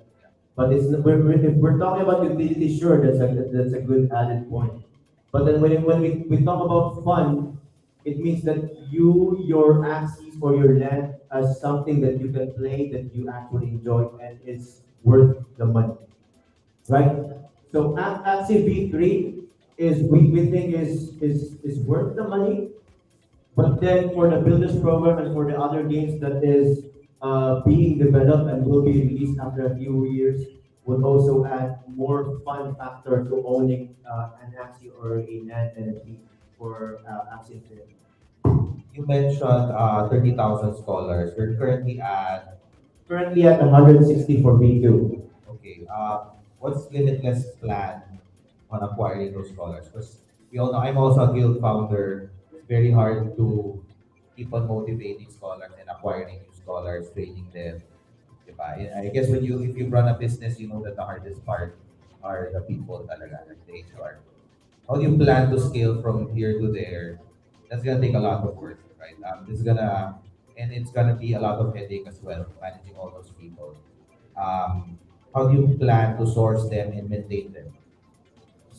But if we're talking about utility, sure, that's a good added point. But then when we talk about fun, it means that your axes or your land as something that you can play that you actually enjoy and is worth the money, right? So Axie V3 we think is worth the money, but then for the Builders Program and for the other games that is being developed and will be released after a few years, would also add more fun factor to owning an Axie or a NAND NFT for Axie Infinity. You mentioned 30,000 scholars. You're Currently at 160 for V2. okay. What's Limitless plan on acquiring those scholars? Because we all know I'm also a guild founder. It's very hard to keep on motivating scholars and acquiring new scholars, training them. Diba? I guess if you run a business, you know that the hardest part are the people talaga, like the HR. How do you plan to scale from here to there? That's gonna take a lot of work, right? And it's gonna be a lot of headache as well, managing all those people. Um, how do you plan to source them and maintain them?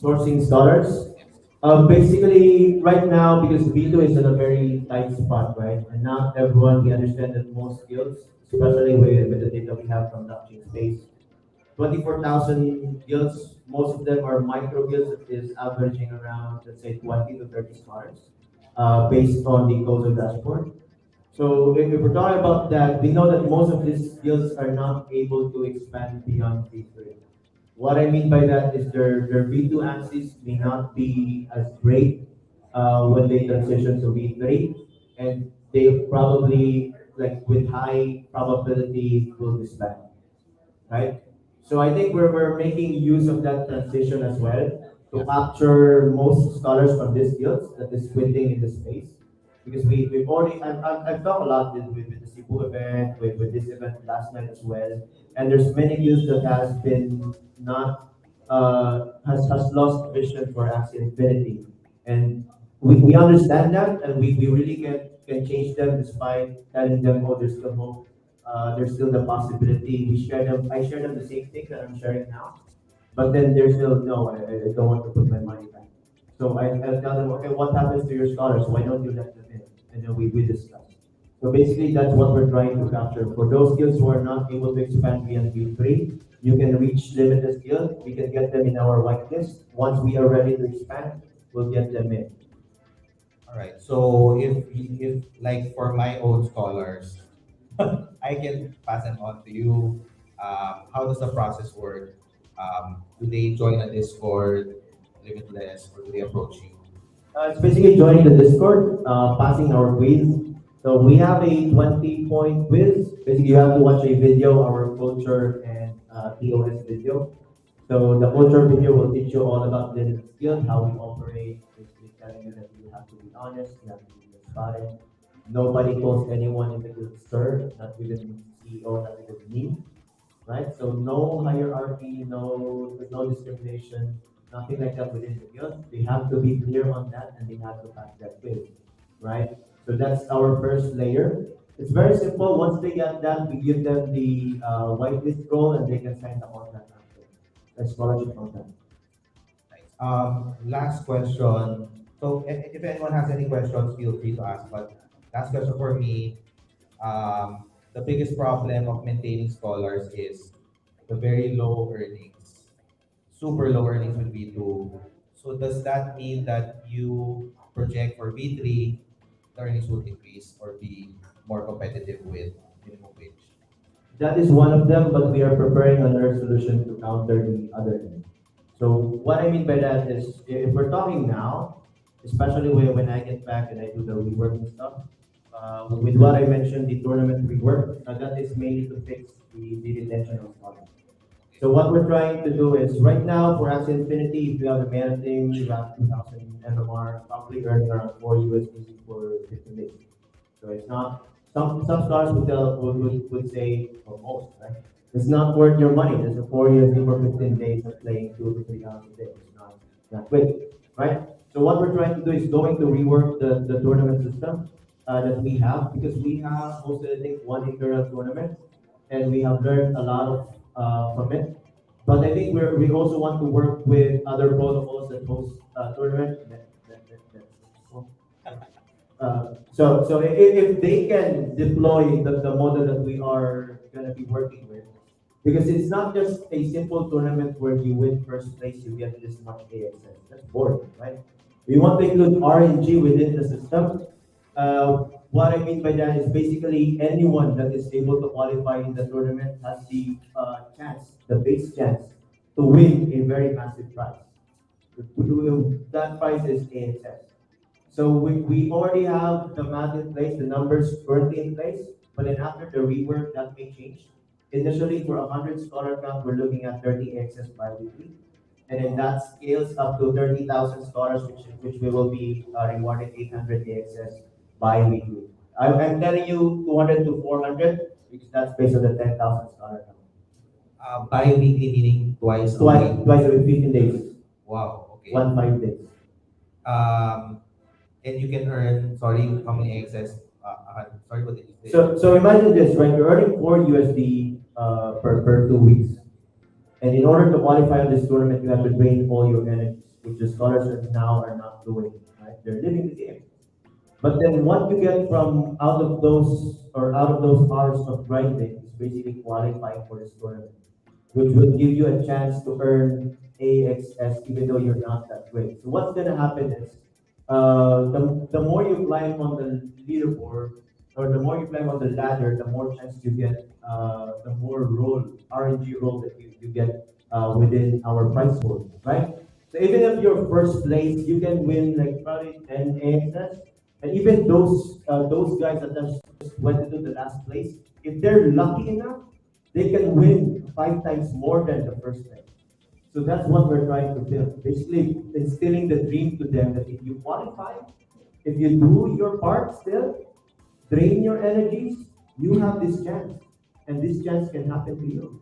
Sourcing scholars. Yes. Basically, right now, because V2 is in a very tight spot, right? And not everyone, we understand that most guilds, especially with the data we have from BlockchainSpace, 24,000 guilds, most of them are micro guilds that is averaging around, let's say, 20 to 30 scholars, based on the codes of dashboard. So if we're talking about that, we know that most of these guilds are not able to expand beyond V3. What I mean by that is their V2 axis may not be as great when they transition to V3, and they probably, like with high probability, will disband, right? So I think we're making use of that transition as well to capture most scholars from these guilds that is quitting in the space. Because we've already, I've talked a lot with the Cebu event, with this event last night as well. And there's many guilds that has been not, has lost vision for Axie Infinity. And we understand that and we really can change them despite telling them, oh, there's still hope, there's still the possibility. I share them the same thing that I'm sharing now, but then there's still no. I don't want to put my money back. So I tell them, okay, what happens to your scholars? Why don't you let them in? And then we discuss. So basically, that's what we're trying to capture. For those skills who are not able to expand beyond V3, you can reach Limitless Guild. We can get them in our whitelist. Once we are ready to expand, we'll get them in. All right. So if like for my own scholars, I can pass them on to you. How does the process work? Do they join a Discord, Limitless, or do they approach you? It's basically joining the Discord, passing our quiz. So we have a 20-point quiz. Basically, you have to watch a video, our culture and TOS video. So the culture video will teach you all about the skills, how we operate, basically telling you that you have to be honest, you have to be transparent. Nobody calls anyone in the guild sir, not even CEO, not even me, right? So no hierarchy, there's no discrimination, nothing like that within the guild. They have to be clear on that and they have to pass that quiz, right? So that's our first layer. It's very simple. Once they get that, we give them the whitelist role and they can sign the contract after. The scholarship contract. Nice. Last question. So if anyone has any questions, feel free to ask. But last question for me, the biggest problem of maintaining scholars is the very low earnings, super low earnings with B2. So does that mean that you project for B3, the earnings would increase or be more competitive with minimum wage? That is one of them, but we are preparing another solution to counter the other thing. So what I mean by that is, if we're talking now, especially when I get back and I do the reworking stuff, with what I mentioned, the tournament rework, that is mainly to fix the retention of funds. So what we're trying to do is, right now for Axie Infinity, if you have a meta team, you have 2,000 MMR, probably earning around 4 USDC for 15 days. So it's not, some stars would say, or most, right? It's not worth your money. There's a 4 USD for 15 days of playing 2 to 3 hours a day. It's not quick, right? So what we're trying to do is going to rework the tournament system that we have, because we have hosted, I think, one internal tournament, and we have learned a lot of from it. But I think we also want to work with other protocols that host tournament. So if they can deploy the model that we are gonna be working with, because it's not just a simple tournament where you win first place, you get this much AXS. That's boring, right? We want to include RNG within the system. What I mean by that is basically anyone that is able to qualify in the tournament has the chance, the base chance, to win a very massive prize. That prize is AXS. So we already have the math in place, the numbers currently in place, but then after the rework, that may change. Initially, for 100 scholar count, we're looking at 30 access bi-weekly. And then that scales up to 30,000 scholars, which we will be rewarding 800 access bi-weekly. I'm telling you 200 to 400 because that's based on the 10,000 scholar count. Bi-weekly meaning Twice every 15 days. Wow, okay. 1 5 days. Um, and you can earn, sorry, how many excess? Sorry, what did you say? So imagine this, right? You're earning 4 USD per 2 weeks. And in order to qualify on this tournament, you have to drain all your energies, which the scholars now are not doing, right? They're living the game. But then what you get from out of those hours of grinding is basically qualifying for this tournament, which will give you a chance to earn AXS even though you're not that great. So what's gonna happen is the more you climb on the leaderboard, or the more you climb on the ladder, the more chance you get, the more RNG role that you get within our prize pool, right? So even if you're first place, you can win like probably 10 AXS, and even those guys that just went into the last place, if they're lucky enough, they can win 5 times more than the first place. So that's what we're trying to build. Basically, instilling the dream to them that if you qualify, if you do your part still, drain your energies, you have this chance. And this chance can happen to you.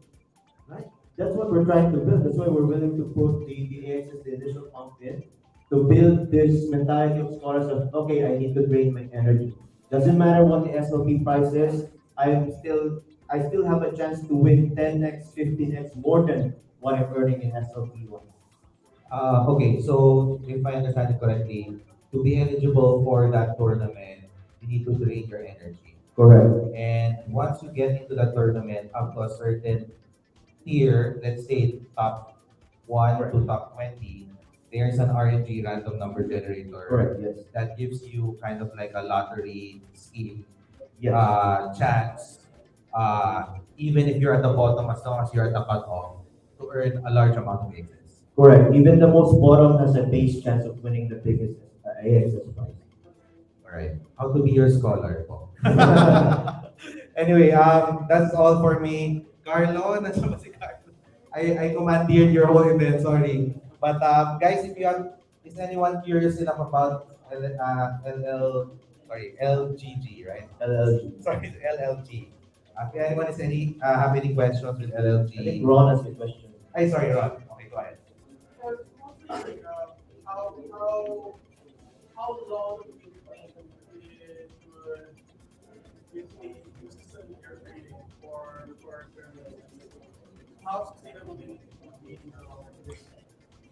Right? That's what we're trying to build. That's why we're willing to put the AXS, the initial pump in, to build this mentality of scholars of, okay, I need to drain my energy. Doesn't matter what the SLP price is, I still have a chance to win 10x, 15x more than what I'm earning in SLP one. Okay, so if I understand it correctly, to be eligible for that tournament, you need to drain your energy. Correct. And once you get into the tournament up to a certain tier, let's say top 1 to top 20, there's an RNG random number generator. Correct, yes. That gives you kind of like a lottery scheme Yes. chance, even if you're at the bottom, as long as you're at the cutoff, to earn a large amount of access. Correct. Even the most bottom has a base chance of winning the biggest AXS prize. Alright. How to be your scholar po. Anyway, that's all for me. Carlo, nasa ba si Carlo? I commandeered your whole event, sorry. But guys, if you have, is anyone curious enough about LGG, right? LLG. Sorry, LLG. If anyone is have any questions with LLG? I think Ron has a question. Ay, sorry, Ron. Okay, go ahead. Mostly, how long do you think with the system you're creating for how sustainable do you think it will be this?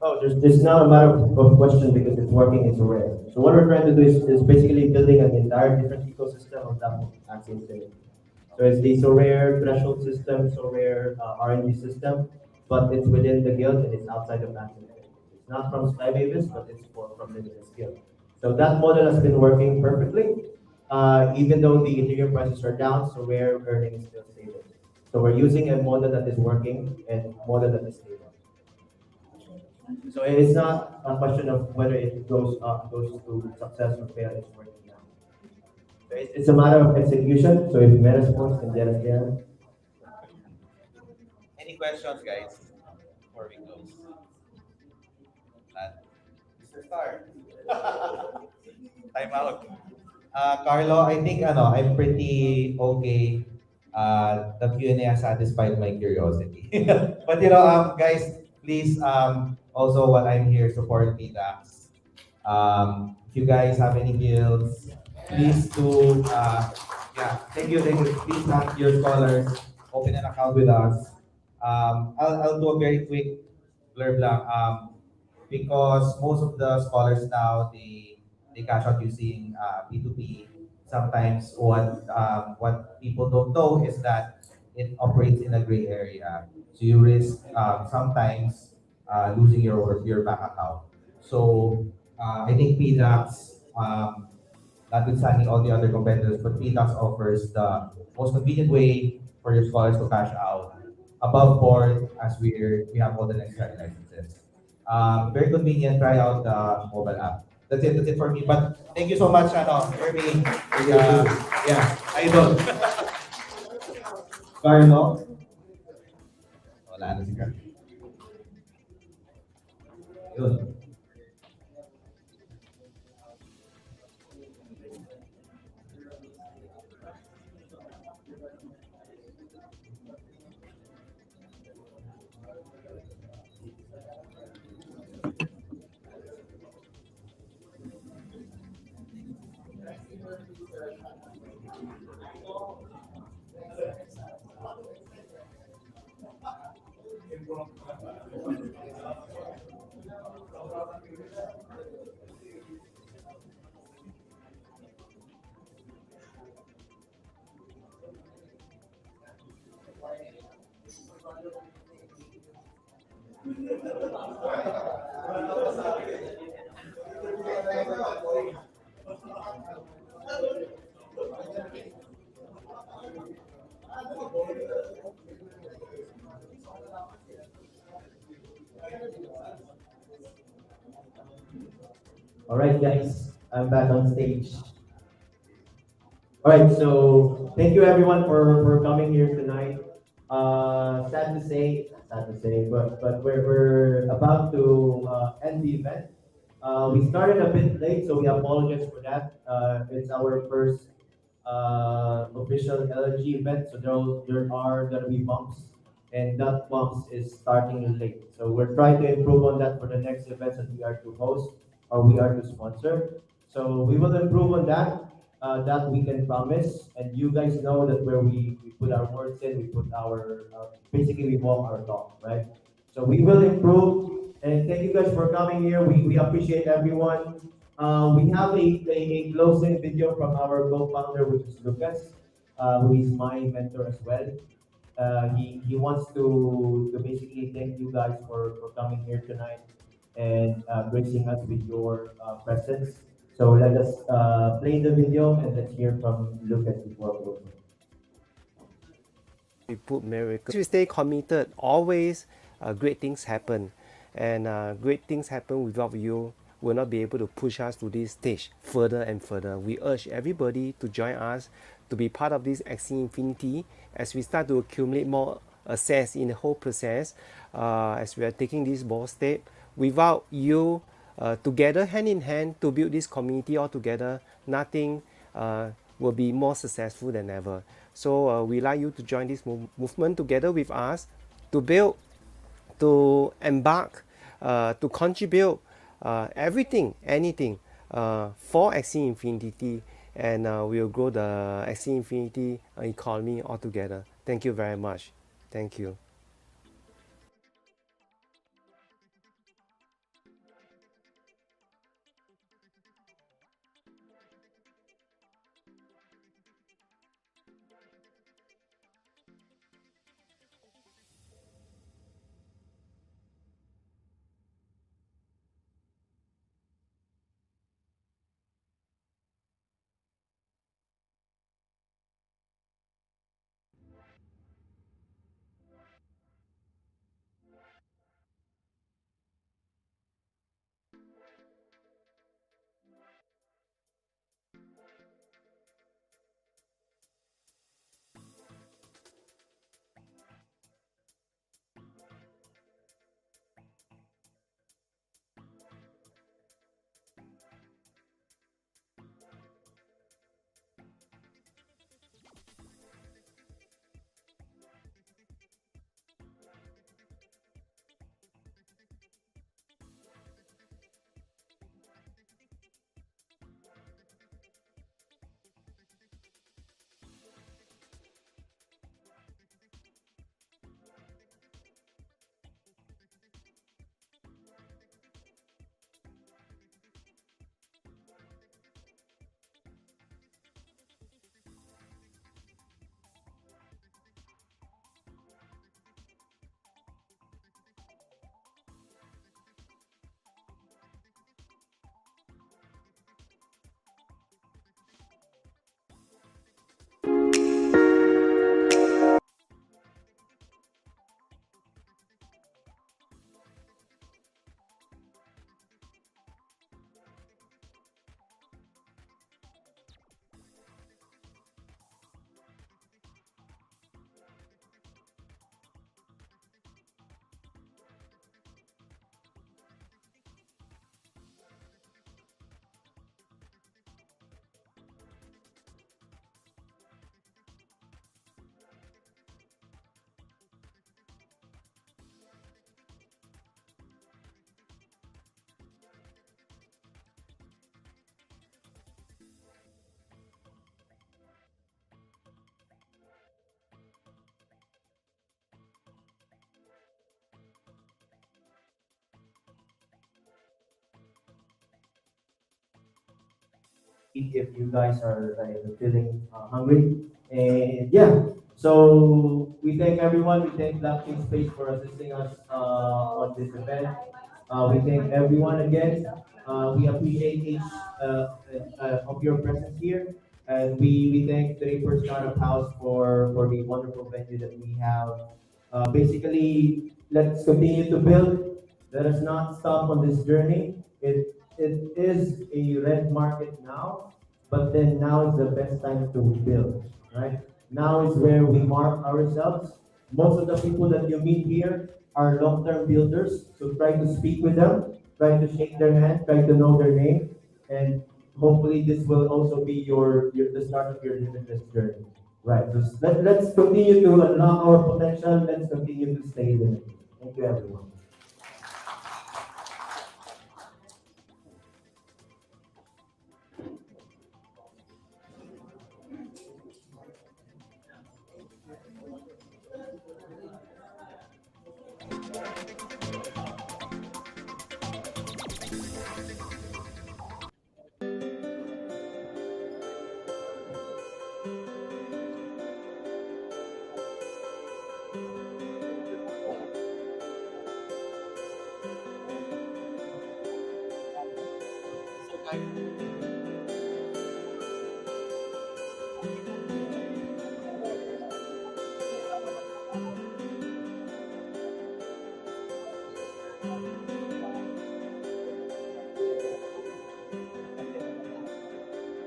Oh, there's not a matter of question because it's working, it's rare. So what we're trying to do is basically building an entire different ecosystem on top of Axie Infinity. So it's the rare threshold system, rare RNG system, but it's within the guild and it's outside of Axie Infinity. It's not from Skybabies, but it's from Limitless Guild. So that model has been working perfectly, even though the Ethereum prices are down, so rare earning is still stable. So we're using a model that is working and model that is stable. So it's not a question of whether it goes up, goes to success or fail, it's working now. So it's a matter of execution. So if MetaSports can get us there. Any questions, guys, before we close? None? Mr. Star. Time out. Carlo, I think I'm pretty okay. The Q&A has satisfied my curiosity. But guys, please also while I'm here, support PDAX. If you guys have any guilds, please do yeah, thank you. Please have your scholars open an account with us. I'll do a very quick blurb lang. Because most of the scholars now they cash out using P2P. Sometimes what people don't know is that it operates in a gray area. So you risk sometimes losing your bank account. So I think PDAX, notwithstanding all the other competitors, but PDAX offers the most convenient way for your scholars to cash out above board as we have all the necessary licenses. Very convenient. Try out the mobile app. That's it for me. But thank you so much, Jeremy. Yeah, idol. Carlo. Wala na si Carlo. Yun. All right, guys, I'm back on stage. All right, so thank you everyone for coming here tonight. Sad to say, but we're about to end the event. We started a bit late, so we apologize for that. It's our first official LNG event, so there are gonna be bumps, and that bumps is starting late. So we're trying to improve on that for the next events that we are to host or we are to sponsor. So we will improve on that. That we can promise, and you guys know that where we put our words in, we put our basically we walk our talk, right? So we will improve, and thank you guys for coming here. We appreciate everyone. We have a closing video from our co-founder, which is Lucas, who is my mentor as well. He wants to basically thank you guys for coming here tonight and gracing us with your presence. So let us play the video and let's hear from Lucas before closing. We put miracles. If we stay committed, always great things happen. And great things happen without you will not be able to push us to this stage further and further. We urge everybody to join us, to be part of this Axie Infinity as we start to accumulate more assets in the whole process, as we are taking this bold step. Without you together, hand in hand, to build this community all together, nothing will be more successful than ever. So we like you to join this movement together with us to build, to embark, to contribute everything, anything for Axie Infinity, and we'll grow the Axie Infinity economy altogether. Thank you very much. Thank you. eat if you guys are feeling hungry. And yeah, so we thank everyone. We thank BlockchainSpace for assisting us on this event. We thank everyone again. We appreciate each of your presence here. And we thank Draper Startup House for the wonderful venue that we have. Basically, let's continue to build. Let us not stop on this journey. It is a red market now, but then now is the best time to build, right? Now is where we mark ourselves. Most of the people that you meet here are long-term builders, so try to speak with them, try to shake their hand, try to know their name, and hopefully this will also be your the start of your limitless journey. Right. So let's continue to unlock our potential. Let's continue to stay limitless. Thank you, everyone.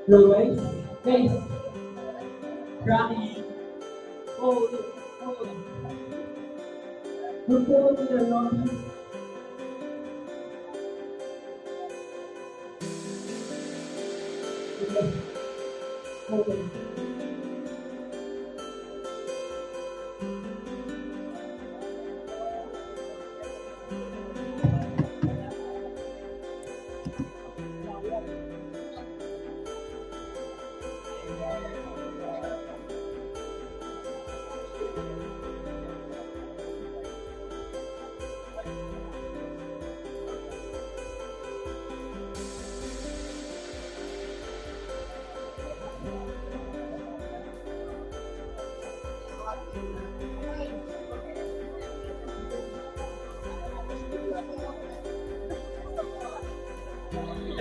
Hello guys, guys, Rocky. Oh, oh, we're going to the lobby. Okay, hold on.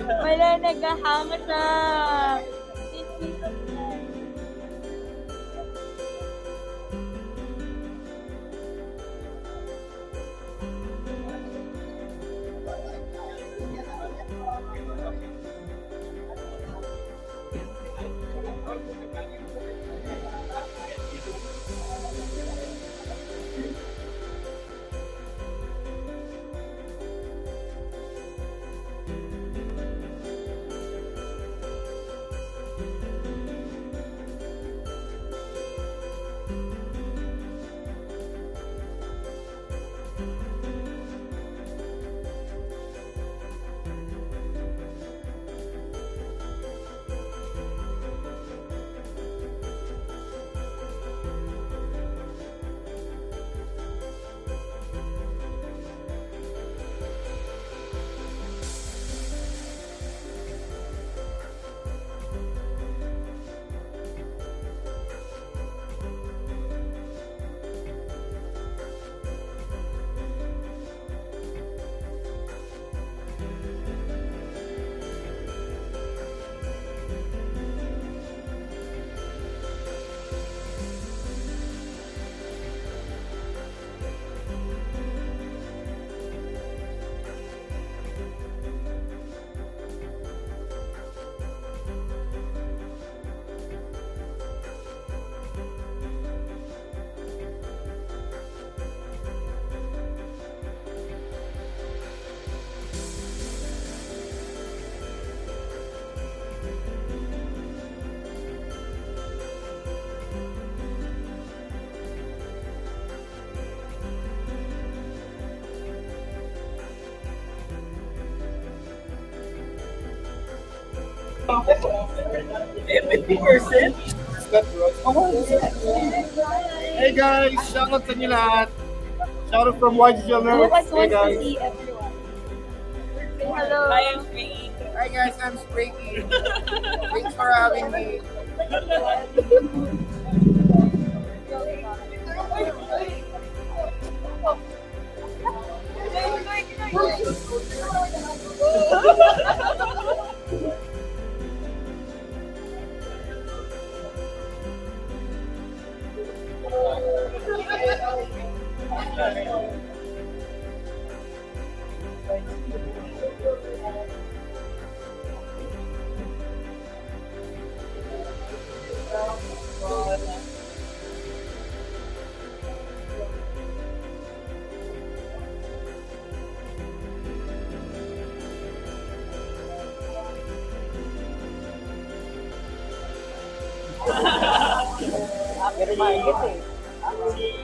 Wala, naghahanga siya. Hey guys, shoutout sa inyo lahat. Shoutout from YGL Nerds. Lucas Hey wants to guys. see everyone. Hello. I am Faye. Hi guys, I'm Spriggy. Thanks for having me. Very minded eh.